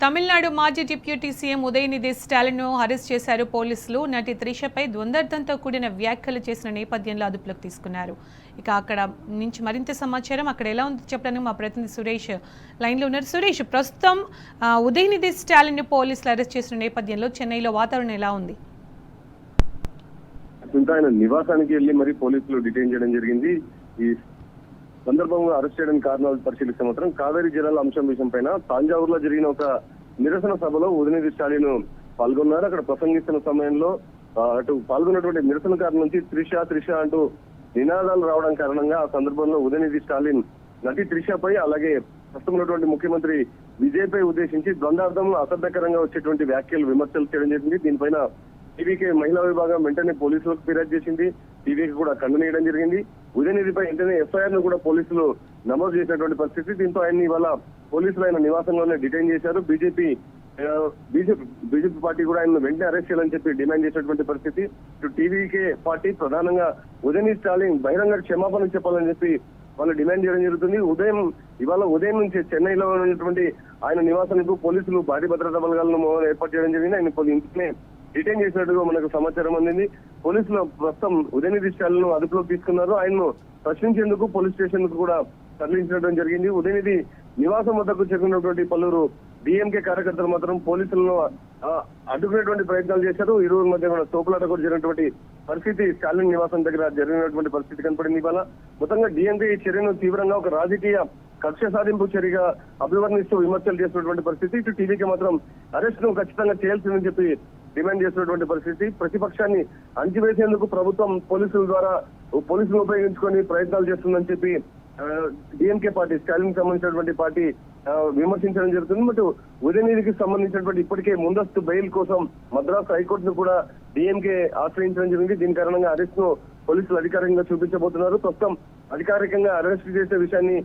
తమిళనాడు మాజీ deputy CM Udhayanidhi స్టాలిన్ను arrest చేశారు పోలీసులు. నటి త్రిషపై ద్వంద్వార్థంతో కూడిన వ్యాఖ్యలు చేసిన నేపథ్యంలో అదుపులోకి తీసుకున్నారు. ఇక అక్కడ నుంచి మరింత సమాచారం అక్కడ ఎలా ఉందో చెప్పడానికి మా ప్రతినిధి సురేష్ లైన్లో ఉన్నారు. సురేష్, ప్రస్తుతం ఉదయనిధి స్టాలిన్ను పోలీసులు అరెస్ట్ చేసిన నేపథ్యంలో చెన్నైలో వాతావరణం ఎలా ఉంది? ఆయన నివాసానికి వెళ్లి మరి పోలీసులు డిటైన్ చేయడం జరిగింది. ఈ సందర్భంగా అరెస్ట్ చేయడానికి కారణాలు పరిశీలిస్తే మాత్రం కావేరీ జిల్లాల అంశం విషయం పైన తాంజావూరులో జరిగిన ఒక నిరసన సభలో ఉదయనిధి స్టాలిన్ పాల్గొన్నారు. అక్కడ ప్రసంగిస్తున్న సమయంలో అటు పాల్గొన్నటువంటి నిరసనకారుల నుంచి త్రిష అంటూ నినాదాలు రావడం కారణంగా ఆ సందర్భంలో ఉదయనిధి స్టాలిన్ నటి త్రిషపై అలాగే ప్రస్తుతం ఉన్నటువంటి ముఖ్యమంత్రి విజయ్పై ఉద్దేశించి ద్వంద్వార్థం అసభ్యకరంగా వచ్చేటువంటి వ్యాఖ్యలు విమర్శలు చేయడం జరిగింది. దీనిపైన టీవీకే మహిళా విభాగం వెంటనే పోలీసులకు ఫిర్యాదు చేసింది. టీవీకి కూడా ఖండనీయడం జరిగింది. ఉదయనిధిపై వెంటనే ఎఫ్ఐఆర్ ను కూడా పోలీసులు నమోదు చేసినటువంటి పరిస్థితి. దీంతో ఆయన ఇవాళ పోలీసులు ఆయన నివాసంలోనే డిటైన్ చేశారు. బీజేపీ పార్టీ కూడా ఆయన వెంటనే అరెస్ట్ చేయాలని చెప్పి డిమాండ్ చేసినటువంటి పరిస్థితి. ఇటు టీవీకే పార్టీ ప్రధానంగా ఉదయనిధి స్టాలిన్ బహిరంగ క్షమాపణ చెప్పాలని చెప్పి వాళ్ళు డిమాండ్ చేయడం జరుగుతుంది. ఇవాళ ఉదయం నుంచి చెన్నైలో ఉన్నటువంటి ఆయన నివాసానికి పోలీసులు భారీ భద్రతా బలగాలను ఏర్పాటు చేయడం జరిగింది. ఆయన ఇంటినే డిటైన్ చేసినట్టుగా మనకు సమాచారం అందింది. పోలీసులు ప్రస్తుతం ఉదయనిధి స్టాలిన్ అదుపులోకి తీసుకున్నారు. ఆయన్ను ప్రశ్నించేందుకు పోలీస్ స్టేషన్ కు కూడా తరలించడం జరిగింది. ఉదయనిధి నివాసం వద్దకు చేరుకున్నటువంటి పలువురు డిఎంకే కార్యకర్తలు మాత్రం పోలీసులను అడ్డుకునేటువంటి ప్రయత్నాలు చేశారు. ఇరువురి మధ్య కూడా తోపులాట కూడా జరిగినటువంటి పరిస్థితి స్టాలిన్ నివాసం దగ్గర జరిగినటువంటి పరిస్థితి కనపడింది. ఇవాళ మొత్తంగా డిఎంకే ఈ చర్యను తీవ్రంగా ఒక రాజకీయ కక్ష సాధింపు చర్యగా అభివర్ణిస్తూ విమర్శలు చేసినటువంటి పరిస్థితి. ఇటు టీవీకి మాత్రం అరెస్ట్ ను ఖచ్చితంగా చేయాల్సిందని చెప్పి డిమాండ్ చేసినటువంటి పరిస్థితి. ప్రతిపక్షాన్ని అణచివేసేందుకు ప్రభుత్వం పోలీసులు ఉపయోగించుకొని ప్రయత్నాలు చేస్తుందని చెప్పి డిఎంకే పార్టీ స్టాలిన్ సంబంధించినటువంటి పార్టీ విమర్శించడం జరుగుతుంది. బట్ ఉదయనిధికి సంబంధించినటువంటి ఇప్పటికే ముందస్తు బెయిల్ కోసం మద్రాసు హైకోర్టును కూడా డిఎంకే ఆశ్రయించడం జరిగింది. దీని కారణంగా అరెస్ట్ ను పోలీసులు అధికారికంగా చూపించబోతున్నారు. ప్రస్తుతం అధికారికంగా అరెస్ట్ చేసే విషయాన్ని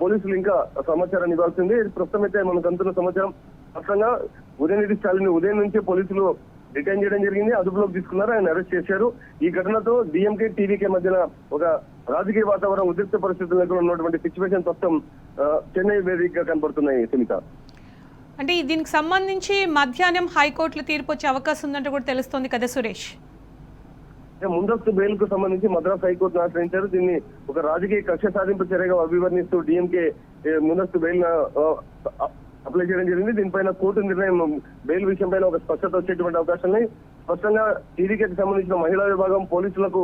పోలీసులు ఇంకా సమాచారాన్ని ఇవ్వాల్సింది. ప్రస్తుతం అయితే మనకు అందుతున్న సమాచారం మొత్తంగా ఉదయనిధి స్టాలిన్ ఉదయం నుంచే పోలీసులు డిటైన్ చేయడం జరిగింది. అదుపులోకి తీసుకున్నారు. ఆయన అరెస్ట్ చేశారు. ఈ ఘటనతో డిఎంకే టీవీకే మధ్యన ఒక రాజకీయ వాతావరణం ఉద్రిక్త పరిస్థితుల్లో ఉన్నటువంటి సిచ్యువేషన్ ప్రస్తుతం చెన్నై వేదికగా కనబడుతున్నాయి. సునీత, అంటే దీనికి సంబంధించి మధ్యాహ్నం హైకోర్టులో తీర్పు వచ్చే అవకాశం ఉందంటే కూడా తెలుస్తోంది కదా సురేష్? ముందస్తు బెయిల్ కు సంబంధించి మద్రాసు హైకోర్టును ఆశ్రయించారు. దీన్ని ఒక రాజకీయ కక్ష సాధింపు చర్యగా అభివర్ణిస్తూ డిఎంకే ముందస్తు బెయిల్ అప్లై చేయడం జరిగింది. దీనిపైన కోర్టు నిర్ణయం బెయిల్ విషయం పైన ఒక స్పష్టత వచ్చేటువంటి అవకాశాన్ని స్పష్టంగా టీడీకేకి సంబంధించిన మహిళా విభాగం పోలీసులకు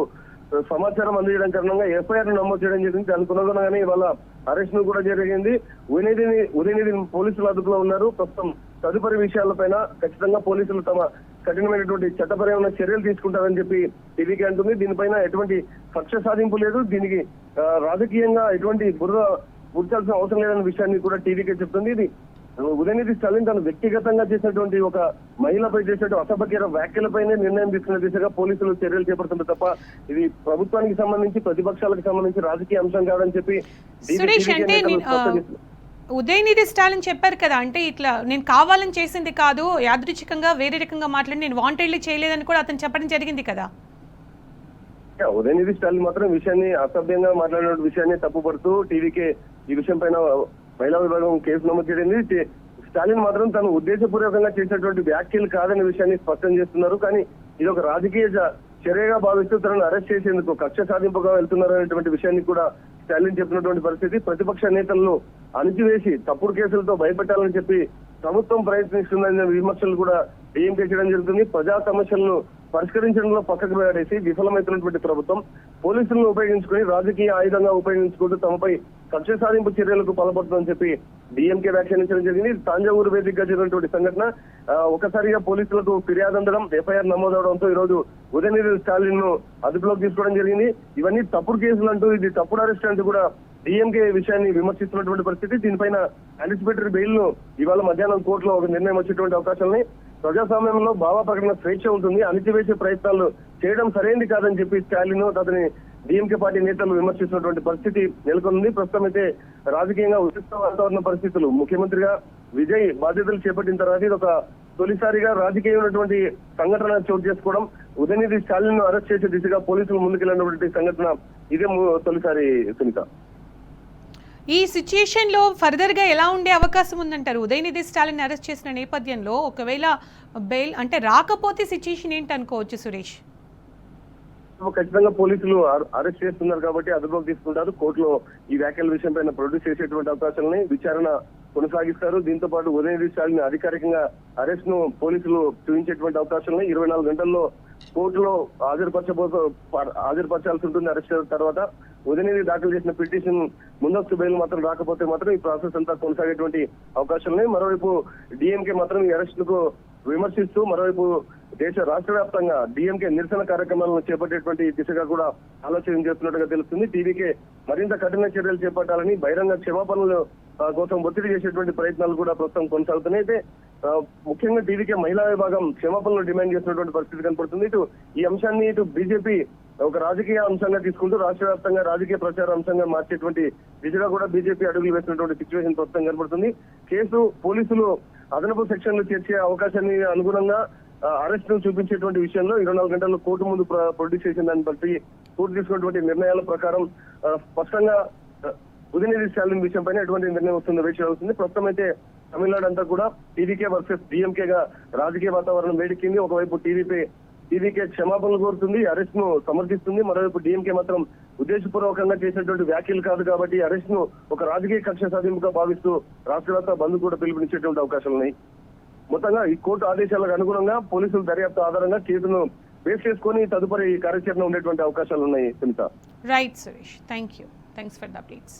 సమాచారం అందించడం కారణంగా ఎఫ్ఐఆర్ నమోదు చేయడం జరిగింది. దానికి అనుగుణంగానే ఇవాళ అరెస్ట్ ను కూడా జరిగింది. ఉదయనిధి పోలీసులు అదుపులో ఉన్నారు. ప్రస్తుతం తదుపరి విషయాలపైన ఖచ్చితంగా పోలీసులు తమ కఠినమైనటువంటి చట్టపరమైన చర్యలు తీసుకుంటారని చెప్పి టీవీకి అంటుంది. దీనిపైన ఎటువంటి కక్ష సాధింపు లేదు. దీనికి రాజకీయంగా ఎటువంటి బుర్చాల్సిన అవసరం లేదన్న విషయాన్ని కూడా టీవీకే చెప్తుంది. ఇది ఉదయనిధి స్టాలిన్ తను వ్యక్తిగతంగా చేసినటువంటి ఒక మహిళపై చేసినటువంటి అసభ్యకర వ్యాఖ్యలపైనే నిర్ణయం తీసుకునే దిశగా పోలీసులు చర్యలు చేపడుతుంది తప్ప ఇది ప్రభుత్వానికి సంబంధించి ప్రతిపక్షాలకు సంబంధించి రాజకీయ అంశం కాదని చెప్పి ఉదయనిధి స్టాలిన్ చెప్పారు కదా, అంటే ఇట్లా నేను కావాలని చేసింది కాదు, యాదృచ్ఛికంగా వేరే రకంగా మాట్లాడి నేను వాంటెడ్లీ చేయలేదని కూడా అతను చెప్పడం జరిగింది కదా. ఉదయనిధి స్టాలిన్ మాత్రం విషయాన్ని అసభ్యంగా మాట్లాడిన విషయాన్ని తప్పుపడుతూ టీవీకే ఈ విషయం పైన మహిళా విభాగం కేసు నమోదు చేసింది. స్టాలిన్ మాత్రం తను ఉద్దేశపూర్వకంగా చేసినటువంటి వ్యాఖ్యలు కాదనే విషయాన్ని స్పష్టం చేస్తున్నారు. కానీ ఇది ఒక రాజకీయ చర్యగా భావిస్తూ తనను అరెస్ట్ చేసేందుకు కక్ష సాధింపుగా వెళ్తున్నారు అనేటువంటి విషయాన్ని కూడా స్టాలిన్ చెప్పినటువంటి పరిస్థితి. ప్రతిపక్ష నేతలను అణిచివేసి తప్పుడు కేసులతో భయపెట్టాలని చెప్పి ప్రభుత్వం ప్రయత్నిస్తుందనే విమర్శలు కూడా డిఎంకే చేయడం జరుగుతుంది. ప్రజా సమస్యలను పరిష్కరించడంలో పక్కకు పడేసి విఫలమవుతున్నటువంటి ప్రభుత్వం పోలీసులను ఉపయోగించుకుని రాజకీయ ఆయుధంగా ఉపయోగించుకుంటూ తమపై కక్ష సాధింపు చర్యలకు పాల్పడుతుందని చెప్పి డిఎంకే వ్యాఖ్యానించడం జరిగింది. తాంజావూరు వేదికగా జరిగినటువంటి సంఘటన ఒకసారిగా పోలీసులకు ఫిర్యాదు అందడం, ఎఫ్ఐఆర్ నమోదవడంతో ఈ రోజు ఉదయనిధి స్టాలిన్ ను అదుపులోకి తీసుకోవడం జరిగింది. ఇవన్నీ తప్పుడు కేసులు అంటూ ఇది తప్పుడు అరెస్ట్ అంటూ కూడా డిఎంకే విషయాన్ని విమర్శిస్తున్నటువంటి పరిస్థితి. దీనిపైన యాంటిసిపేటరీ బెయిల్ ను ఇవాళ మధ్యాహ్నం కోర్టులో ఒక నిర్ణయం వచ్చేటువంటి అవకాశాలని ప్రజాస్వామ్యంలో భావ ప్రకటన స్వేచ్ఛ ఉంటుంది, అణిచివేసే ప్రయత్నాలు చేయడం సరైనది కాదని చెప్పి స్టాలిన్ అతని డిఎంకే పార్టీ నేతలు విమర్శిస్తున్నటువంటి పరిస్థితి నెలకొంది. ప్రస్తుతం అయితే రాజకీయంగా ఉద్రిక్త వాతావరణ పరిస్థితులు ముఖ్యమంత్రిగా విజయ్ బాధ్యతలు చేపట్టిన తర్వాత ఇది ఒక తొలిసారిగా రాజకీయమైనటువంటి సంఘటన చోటు చేసుకోవడం, ఉదయనిధి స్టాలిన్ ను అరెస్ట్ చేసే దిశగా పోలీసులు ముందుకెళ్లినటువంటి సంఘటన ఇదే తొలిసారి. సునీత, ఈ సిచ్యుయేషన్లో ఫర్దర్గా ఎలా ఉండే అవకాశం ఉందంటారు? ఉదయనిధి స్టాలిన్ అరెస్ట్ చేసిన నేపథ్యంలో ఒకవేళ బెయిల్ అంటే రాకపోతే సిచ్యుయేషన్ ఏంటి అనుకోవచ్చు సురేష్? ఖచ్చితంగా పోలీసులు అరెస్ట్ చేస్తున్నారు కాబట్టి అదుపులోకి తీసుకుంటారు. కోర్టులో ఈ వ్యాఖ్యల విషయం పైన ప్రొడ్యూస్ చేసేటువంటి అవకాశాలని విచారణ కొనసాగిస్తారు. దీంతో పాటు ఉదయనిధి స్టాలిన్ అధికారికంగా అరెస్ట్ ను పోలీసులు చూపించేటువంటి అవకాశాలని 24 గంటల్లో కోర్టులో హాజరుపరచాల్సి ఉంటుంది. అరెస్ట్ తర్వాత ఉదయనిధి దాఖలు చేసిన పిటిషన్ ముందస్తు బెయిల్ మాత్రం రాకపోతే మాత్రం ఈ ప్రాసెస్ అంతా కొనసాగేటువంటి అవకాశాలని. మరోవైపు డిఎంకే మాత్రం ఈ అరెస్ట్ కు విమర్శిస్తూ మరోవైపు రాష్ట్ర వ్యాప్తంగా డిఎంకే నిరసన కార్యక్రమాలను చేపట్టేటువంటి దిశగా కూడా ఆలోచన చేస్తున్నట్టుగా తెలుస్తుంది. టీవీకే మరింత కఠిన చర్యలు చేపట్టాలని బహిరంగ క్షమాపణలు కోసం ఒత్తిడి చేసేటువంటి ప్రయత్నాలు కూడా ప్రస్తుతం కొనసాగుతున్నాయి. అయితే ముఖ్యంగా టీవీకే మహిళా విభాగం క్షమాపణలు డిమాండ్ చేస్తున్నటువంటి పరిస్థితి కనపడుతుంది. ఈ అంశాన్ని బీజేపీ ఒక రాజకీయ అంశంగా తీసుకుంటూ రాష్ట్ర వ్యాప్తంగా రాజకీయ ప్రచార అంశంగా మార్చేటువంటి దిశగా కూడా బీజేపీ అడుగులు వేస్తున్నటువంటి సిచ్యువేషన్ ప్రస్తుతం కనపడుతుంది. పోలీసులు అదనపు సెక్షన్లు చేర్చే అవకాశాన్ని అనుగుణంగా అరెస్ట్ ను చూపించేటువంటి విషయంలో 24 గంటల్లో కోర్టు ముందు ప్రొడ్యూస్ చేసిన దాన్ని బట్టి కోర్టు తీసుకున్నటువంటి నిర్ణయాల ప్రకారం స్పష్టంగా ఉదయనిధి స్టాలిన్ విషయం పైన ఎటువంటి నిర్ణయం వస్తుందో వేచి అవుతుంది. ప్రస్తుతం అయితే తమిళనాడు అంతా కూడా టీవీకే వర్సెస్ డిఎంకే గా రాజకీయ వాతావరణం వేడెక్కింది. ఒకవైపు టీవీకే క్షమాపణలు కోరుతుంది, అరెస్ట్ ను సమర్థిస్తుంది. మరోవైపు డిఎంకే మాత్రం ఉద్దేశపూర్వకంగా చేసినటువంటి వ్యాఖ్యలు కాదు కాబట్టి అరెస్ట్ ను ఒక రాజకీయ కక్ష సాధింపుగా భావిస్తూ రాష్ట్ర వ్యాప్త బంద్ కూడా పిలుపునిచ్చేటువంటి అవకాశాలు ఉన్నాయి. మొత్తంగా ఈ కోర్టు ఆదేశాలకు అనుగుణంగా పోలీసుల దర్యాప్తు ఆధారంగా కేసును బేస్ చేసుకొని తదుపరి కార్యాచరణ ఉండేటువంటి అవకాశాలు ఉన్నాయి. Sunitha. Right Suresh, thanks for the updates.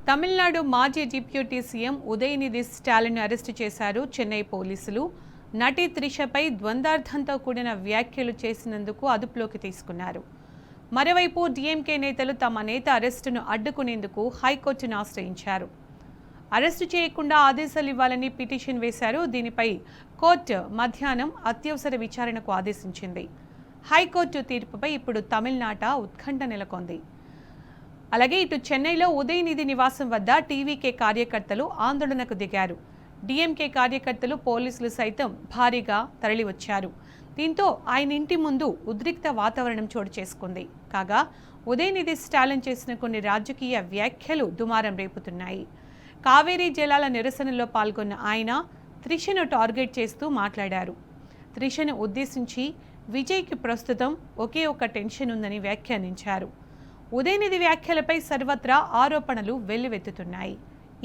Tamil Nadu మాజీ deputy CM Udhayanidhi Stalin arrest చేశారు చెన్నై పోలీసులు. నటి త్రిషపై ద్వంద్వార్థంతో కూడిన వ్యాఖ్యలు చేసినందుకు అదుపులోకి తీసుకున్నారు. మరోవైపు డీఎంకే నేతలు తమ నేత అరెస్టును అడ్డుకునేందుకు హైకోర్టును ఆశ్రయించారు. అరెస్టు చేయకుండా ఆదేశాలు ఇవ్వాలని పిటిషన్ వేశారు. దీనిపై కోర్టు మధ్యాహ్నం అత్యవసర విచారణకు ఆదేశించింది. హైకోర్టు తీర్పుపై ఇప్పుడు తమిళనాట ఉత్కంఠ నెలకొంది. అలాగే ఇటు చెన్నైలో ఉదయనిధి నివాసం వద్ద టీవీకే కార్యకర్తలు ఆందోళనకు దిగారు. డిఎంకే కార్యకర్తలు పోలీసులు సైతం భారీగా తరలివచ్చారు. దీంతో ఆయన ఇంటి ముందు ఉద్రిక్త వాతావరణం చోటు చేసుకుంది. కాగా ఉదయనిధి స్టాలిన్ చేసిన కొన్ని రాజకీయ వ్యాఖ్యలు దుమారం రేపుతున్నాయి. కావేరీ జలాల నిరసనలో పాల్గొన్న ఆయన త్రిషను టార్గెట్ చేస్తూ మాట్లాడారు. త్రిషను ఉద్దేశించి విజయ్కి ప్రస్తుతం ఒకే ఒక టెన్షన్ ఉందని వ్యాఖ్యానించారు. ఉదయనిధి వ్యాఖ్యలపై సర్వత్రా ఆరోపణలు వెల్లువెత్తుతున్నాయి.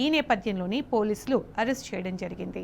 ఈ నేపథ్యంలోనే పోలీసులు అరెస్ట్ చేయడం జరిగింది.